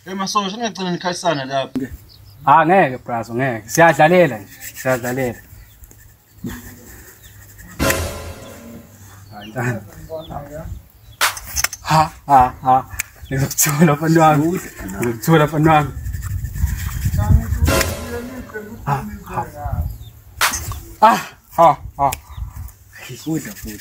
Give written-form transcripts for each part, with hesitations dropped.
Emasosha ngiyagcina nikhayisana lapha. Ngeke brazo ngeke. Siyadlalela nje. Siyadlalela. Ha. Ngizokuthola mfana wami. Ngizokuthola mfana wami. Ha. Ngikudla futhi.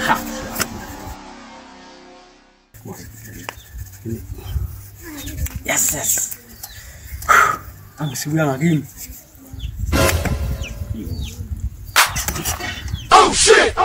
Ha. Yes. Angisibuya ngakini. Oh shit.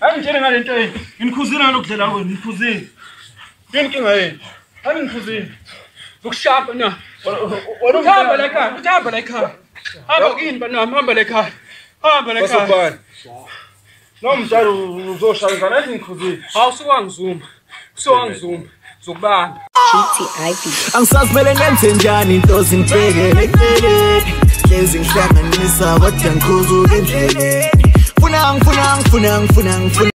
Angitshela ngale nto yini. Nginikhuzile ngalokudlela kwenu, nginikhuzile. Yini inkinga yenu? Ngikhuzile. Ukushapa na. Hamba la ekhaya. Hamba kini banami, hamba la ekhaya. Basubhani. Nomjalo uzoshayisa nathi ngikhuzile. Uswangizuma. Zokubamba. GTIB. Angisazimele ngenze njani into zingibhekele eceleni. Lezi ngihlanganisa kodwa ngikhuzuke endleleni. Funang.